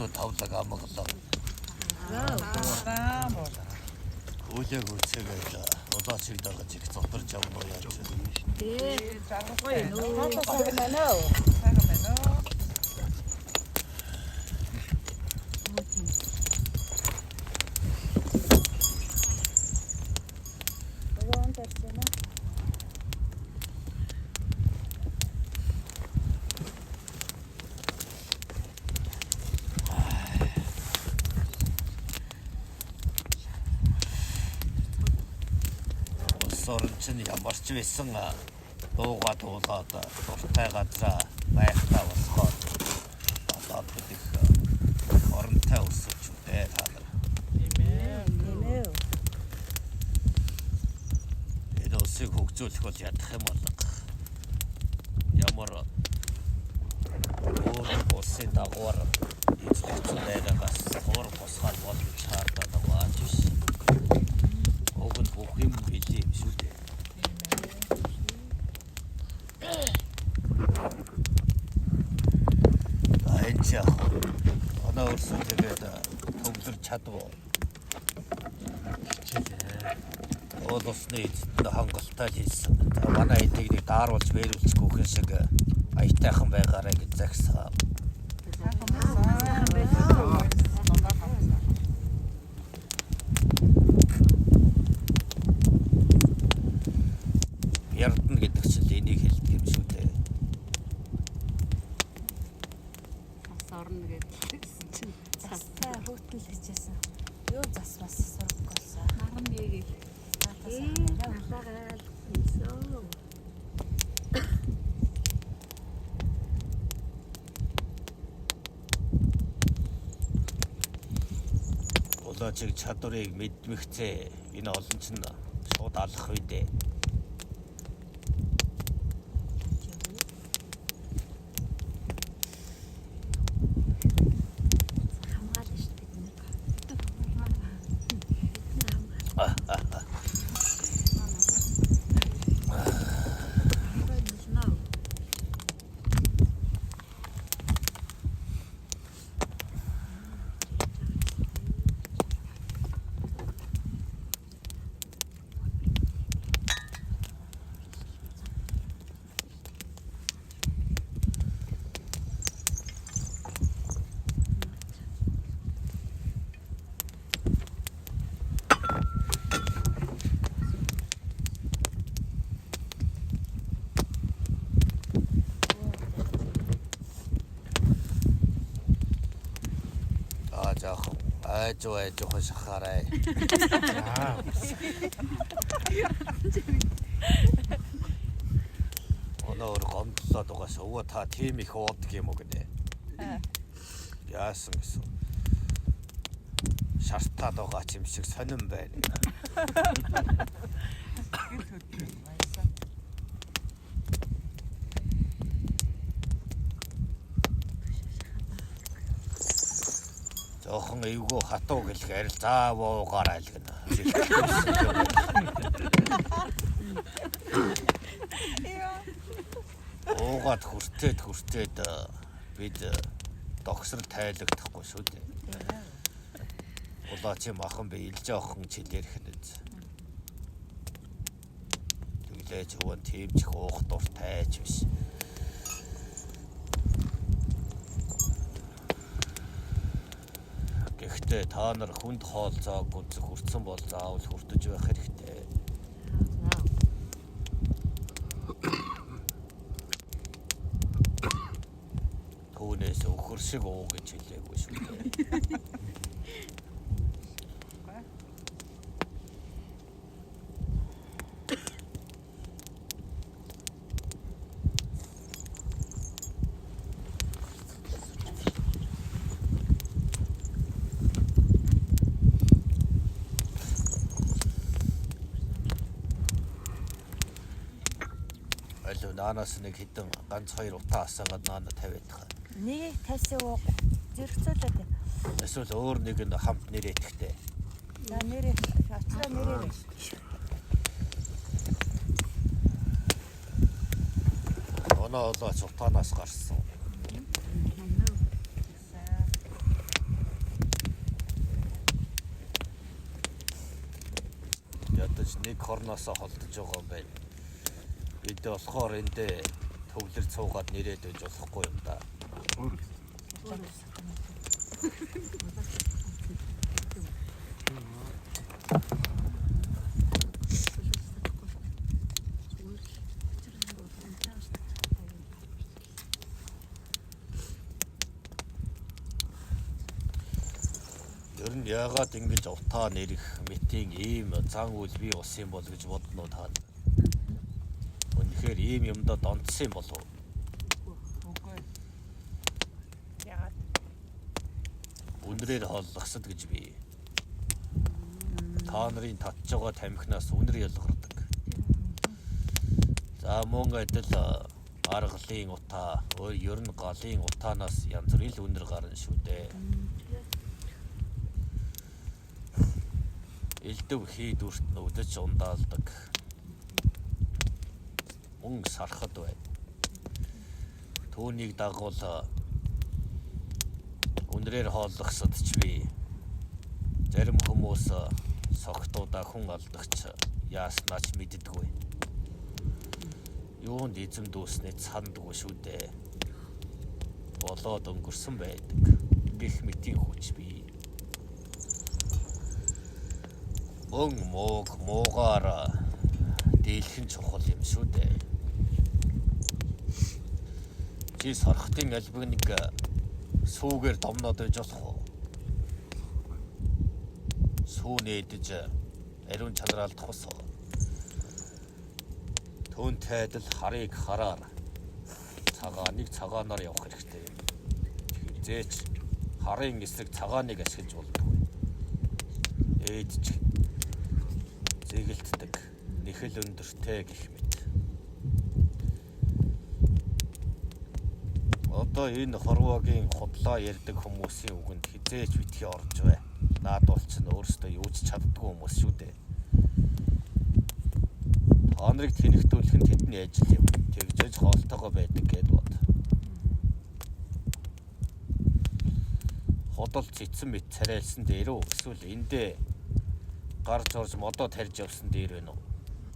Хатуу тавлаг амгалаа. Үлэг үцгээд удаач дагаж их зодорч явна уу яаж. Тий. Гоё нөө. Сайн байна уу? Сорчин ямар ч байсан дуугаа дуулаад дуртай газар байхдаа болохоор болоод их оронтой өсөж үтэй таалаа. Тийм ээ. Энэ өсөйг хөгжүүлэх бол ядах юм болго. Ямар улсын дагуур эзлэгч байгаагаас хор босгал болж шаардаад байгаа ч биш. Огт бүх юм били юм шүү дээ. Энд оноо өрсөн тэгээд төгсөр чадваа. Олосны эцэд хангалттай хийсэн. Манай эдийг дааруулж бэрүүлчихгүй хин шиг аятайхан байгаарай гэж загсаа. Ярдна гэдэг чинь энийг хэлдэг юм шүү дээ. Орно гэдэгсэн чинь Застай хүүтэл хийжсэн. Юу зас бас сурах болсон. наран нэгийг Ахлагаал хийсөө. Улаачиг чадварыг мэдмэгцээ энэ олон ч шууд алах үү дээ. Хамгаална шүү дээ. Жаахан айж хошхаарай. Оноор гомдлоод угаас өвөө та тийм их уудаг юм уу гэнэ. Яасан гэсэн. Шартаад байгаа ч юм шиг сонирн байна. Жохон эвгүй хатуу гэлгээр л заавуугаарай л гэнэ. Уугаад хүртээд бид догсрол тайлагдахгүй шүү дээ. Улаач махан би илж охин чилэрх нэз. Тэглээж өвөн тэмчих уух дуртай ч биш. Гэхдээ та нар хүнд хоол зааг үзэх хүрсэн бол заавал хүртэж байх хэрэгтэй. Түүнээс өхөр шиг уу гэж хэлээгүй шүү дээ. Наанаас нэг хитэн ганц хоёр утаа асаагаад наана тавиад тахаа. Нэг тавьсан уу? Зэрэгцүүлээд. Эсвэл өөр нэг нь хамт нэрээтгэхтэй. За нэрээ очроо нэрээ. Оноо олооч утаанаас гарсан. хорноосоо холдож байгаа юм байна. Бид болохоор энд төвлөр цуугаад нэрээд байж болохгүй юм да. Ер нь яагаад ингэж утаа нэрэх мэтийн ийм зан үйл бий болсон юм бол гэж бодно та. Үнэхээр ийм юмдад онцсон юм болов уу? Үгүй. Яагаад? Үнрээр холлогсод гэж би. Та нарын татж байгаа тамхинаас үнэр ялгардаг. За мөн адил аргалын утаа, ер нь галын утаанаас янз бүр ил үнэр гарна шүү дээ. Элдв хий дүрт нь өдөж ундаалдаг. Мөн сархад байна. Түүнийг дагуул үнрээр хооллохсод ч би зарим хүмүүс согтуудаа хүн алдагч яаснаач мэддэггүй. Юунд эзэм дүүснээ сандаггүй шүү дээ. Болоод өнгөрсөн байдаг. Гэх мэтийн хүч бий. Мөн муугаар дийлхэн чухал юм шүү дээ. Чи сархтын альбаг нэг сүүгээр домноод байж болох уу? Сүү нээдэж ариун чанараа алдахсоо. Түүнтэй адил харыг хараар цагааныг цагаанаар явах хэрэгтэй. Хизээч харын эсрэг цагааныг ашиглаж болдгоо. Ээдч зэгэлтдэг нэхэл өндөртэй гэх мэт. Одоо энэ хорвоогийн худлаа ярьдаг хүмүүсийн үгэнд хизээч битгий орж бай. Наад бол ч өөрсдөө юу ч чаддгүй хүмүүс шүү дээ. Та нарыг тэнхтүүлэх нь тэдний ажил юм. Тэгжээж хоолтойгоо байдаг гэд бод. Ходол цэцэн мэт царайлсан дээр үү? Эсвэл эндээ гарч орж модоо тарьж явсан дээр байна уу?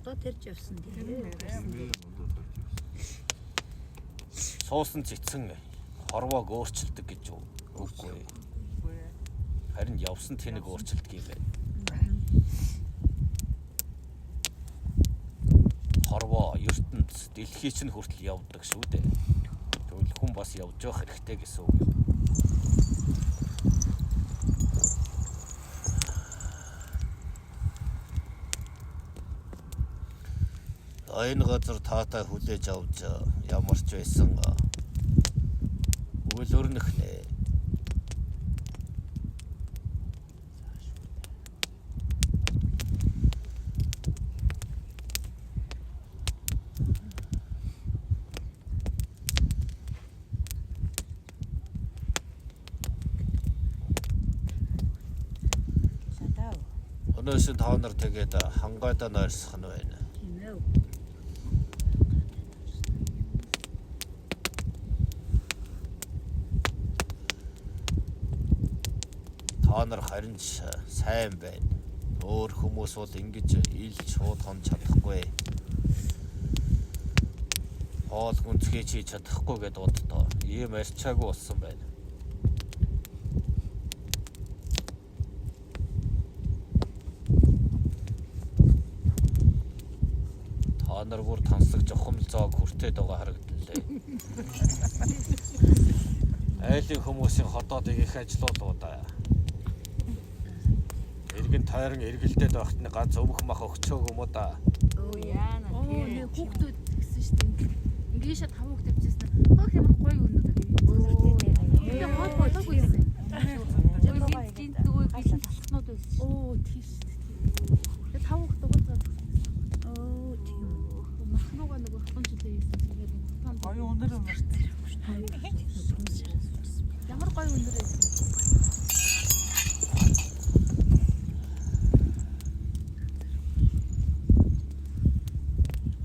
Одоо тэрж явсан дээр. Суусан цэцэн хорвоог өөрчилдөг гэж үү? Үгүй. Харин явсан тэнэг өөрчилдөг юм байна. Хорвоо ертөнд дэлхий чинь хүртэл явдаг шүү дээ. Тэгвэл хүн бас явж явах хэрэгтэй гэсэн үг юм. Энэ газар таатай хүлээж авч ямар ч байсан үйл өрнөх нэ. Өнөөс та нар тэгээд хангайдаа нойрсох нь байна. Та нар харин ч сайн байна. Өөр хүмүүс бол ингэж ил шууд хонж чадахгүй. Хоол гүнзгий чи чадахгүй гэдээ боддоо. Ийм арчаагүй болсон байна. Та нар бүр тансаг жохомлцоог хүртээд байгаа харагдлаа. Айлын хүмүүсийн ходоодыг их ажиллуулаа да. Иргэн тойрон эргэлдээд байхад нь ганц өмх мах өгчөөг юм уу да. Оо яана. Нэг хүүхдүүд гэсэн шүү дээ. Ингээд шат хамууг тавьчихсан. Хөх ямар гоё өнөд. Тэгээ хол болоогүй юм. Зөвхөн тийм дүү бэлэн талхнууд байсан шүү. Оо тийш. Тэгээ тавуух дугуйцаад. Оо тийм. Махнууга нөгөө хатан жилээ хийсэн. Тэгээд гоё өнөр өмөртэй. ямар гоё өнөр байсан.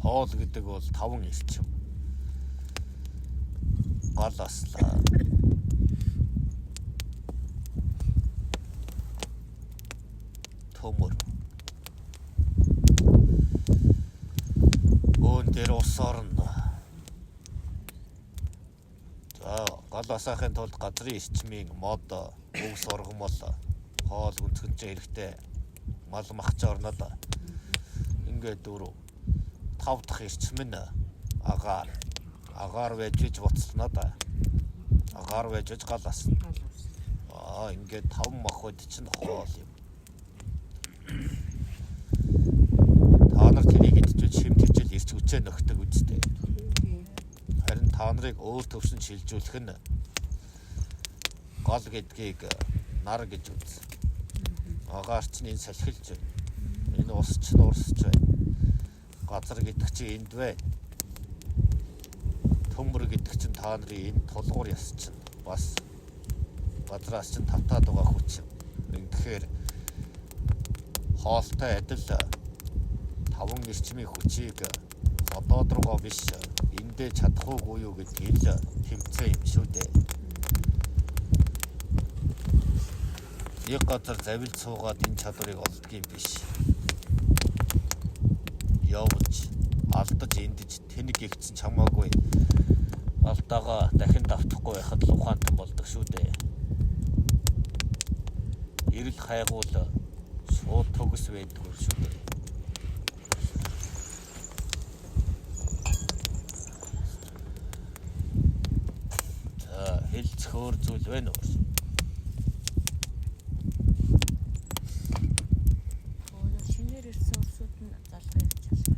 Хоол гэдэг бол 5 эрчим. Гол аслаа. Төмөр. дээр ус орно. За, гол асаахын тулд газрын эрчмийн мод, үг сургамал, хоол гүнзгэж хэрэгтэй мал махч орнод. Ингээд 5 дахь эрчим нь агаар вэжж буцална да. Агаар вэжж галаас. Ингээд 5 махбод чинь хоол юм. Та нар тэрийг идчихвэл шимтгижэл ирч үчээ нөхдөг үстэй. Харин та нарыг өөр төвшин шилжүүлэх нь гол гэдгийг нар гэж үз. Агаар чинь энэ салхилж байна. Энэ ус чинь урсж байна. Газар гэдэг чинь энд байна. Төмөр гэдэг чинь та нарын энэ тулгуур яс чинь бас газраас чинь тавтаад байгаа хүч. Тэгэхээр хоолтой адил 5 эрчмийн хүчийг одоод руугаа биш эндээ чадах уугүй юу гэдгийг л тэмцээ юм шүү дээ. Нэг газар завил цуугаад энэ чадварыг олдгийн биш. Явж алдаж эндэж тэнэг гихцэн чамаагүй алдаага дахин давтахгүй байхад л ухаантан болдог шүү дээ. Ирэл хайгуул шууд төгс байдаг шүү дээ. За, хэлц хөөр зүйл байна уу? Шинээр ирсэн усууд нь залгах явчихсан.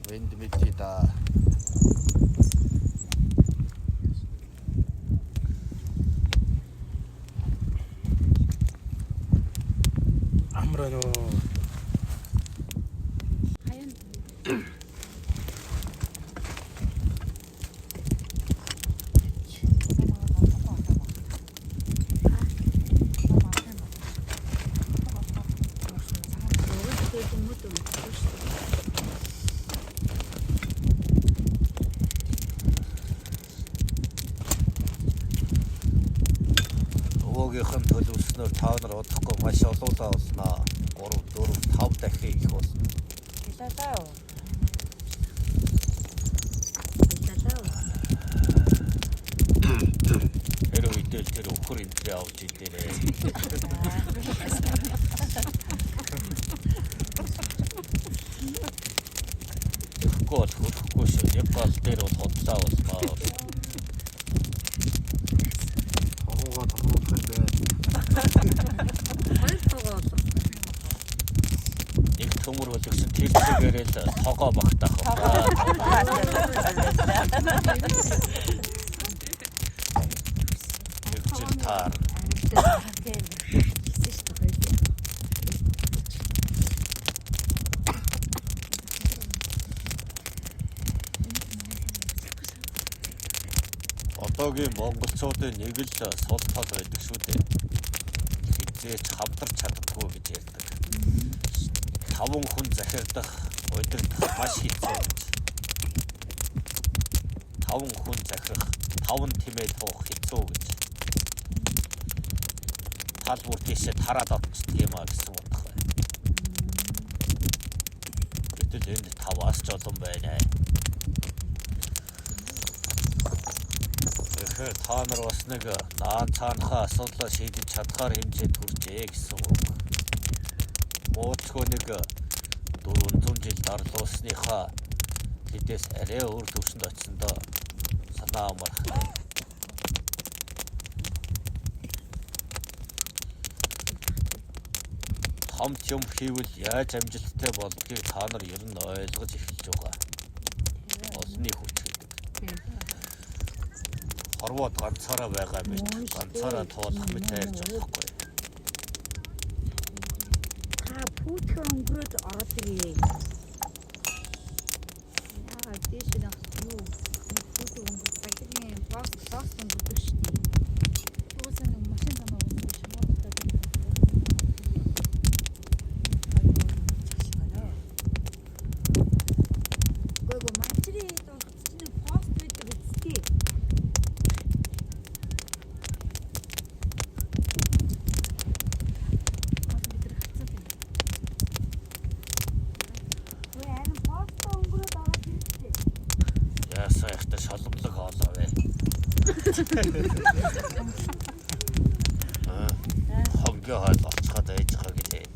Wind mitida. Amrano. Өвгийнхэн төлөвлөснөөр та нар удахгүй маш олоолаа болсноо. 3, 4, 5 дахин их болно. Хэлэлээ. Тэр үедээ тэр өхөр энтрээ авч идээрээ. Хөхгүй шүү. Нэг гол дээр бол хотлаа болмаа. Хогоо томруулах юм байна. Нэг төмөр болгосон тэр чигээрээ л тогоо багтаах байна. Нэг жил таар. Одоогийн монголчуудын нэг л сул тал байдаг шүү дээ. Хизээч хамтарч чаддаггүй гэж ярьдаг. 5 хүн захирдах, удирдах маш хэцүү гэж. 5 хүн захирах, 5 тимээ туух хэцүү гэж. Тал бүр тийшээ тараад авчихдаг юм а гэсэн утга байна. Гэтэл энд 5-аас ч олон байна. Тэгэхээр та нар бас нэг наан цаанахаа асуудлаа шийдэж чадхаар хэмжээд хүрчээ гэсэн үг. Мууцгүй нэг 400 жил дарлуусныхаа тэдээс арай өөр төвшөнд очсондоо санаа амарх. Том юм хийвэл яаж амжилттай болдгийг та нар ер нь ойлгож эхэлж байгаа. Олонний хүч гэдэг. Хорвоод ганцаараа байгаа мэт ганцаараа туулах мэт хайрж болохгүй. Та пүүтгэн өнгөрөөд ороод ирээ. Яа, тийш нэг юу? Пүүтгэн өнгөрөөд багийн бокс өнгөрдөг шүү дээ. Уусаа нэг машин замаа уусан биш модтой шалмлаг хоолой. Хонго хоол олцоход байж байгаа гэлээ.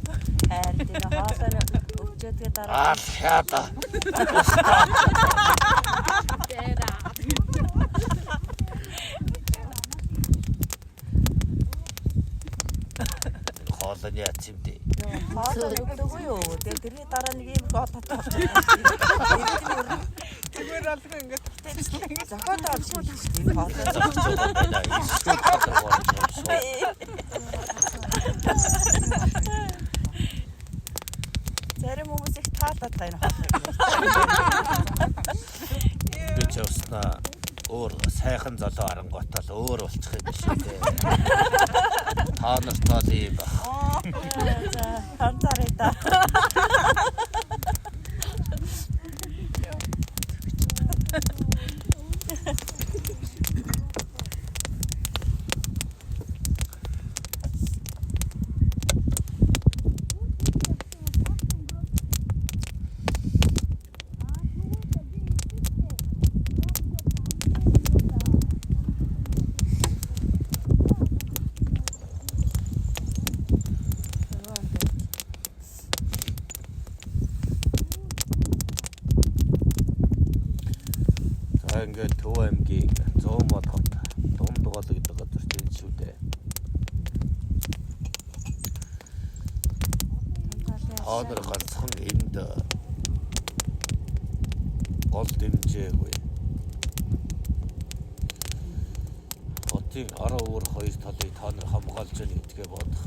хайр тийм хоолоор өвчөөдгээ дараа Хяата. Хоолны ачимдээ. хоолоор өгдөггүй юу. Тэгээ тэрний дараа нэг юм бодоод авчих. Зүгээр алгүй ингээд Зохиод авч юм хоолоор. Байна. Эсвэл тодорхой юм. Зарим хүмүүс их таалаад байна хоолоор. Би ч уснаа өөр сайхан золоо арангуутал өөр болчих юм шиг дээ. Та нарт тал юм ба. За ханцаарай та. Ингээд Төв аймгийн 100 мод хот Дундгол гэдэг газар тийм шүү дээ. Хонор ганцхан энд гол дэмжээгүй. Хотын араа өөр хоёр талыг та нар хамгаалж байна гэдгээ бодох.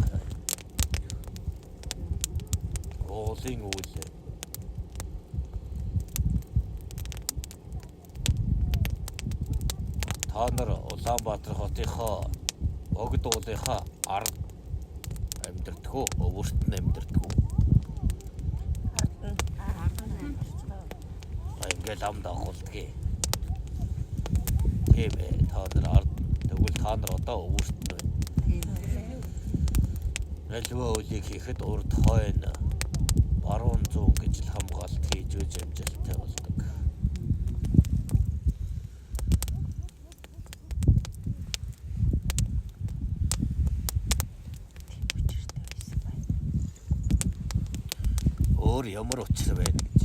Уулын үйл та нар Улаанбаатар хотынхоо Богд уулынхаа ард амьдэрдгүү, өвөрт нь амьдэрдгүү. Ингээд ам дагуулдгийг. Тийм ээ, та нар ард тэгвэл та нар одоо өвөрт нь байна. Нэлвэ үлийг хийхэд урд хойно баруун зүүн гэж л хамгаалт хийж үж амжилттай болдог. Өөр ямар учир байна гэж.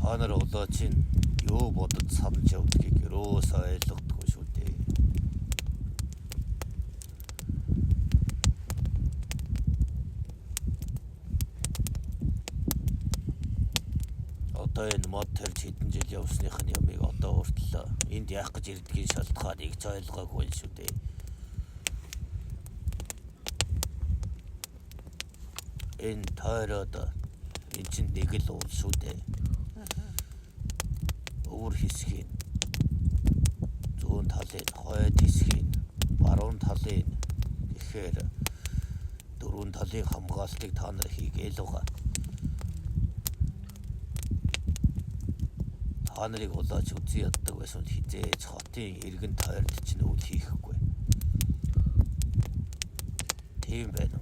Та нар олоочин юу бодож санаж явдгийг ерөөсөө ойлгохгүй шүү дээ. Одоо энэ мод төрж хэдэн жил явсных нь ямыг одоо хүртэл энд яах гэж ирдгийг шалтгааныг ч ойлгоогүй шүү дээ. Энэ тойроод энэ чинь нэг л уул шүү дээ. Өвөр хэсгийн зүүн талын хойд хэсгийн баруун талын гэхээр дөрвөн талын хамгаалтыг та нар хийгээл байгаа. Та нарыг улаач үзий яддаг байсан хизээж хотын иргэн тойрд чинь үйл хийхгүй. Тийм байна.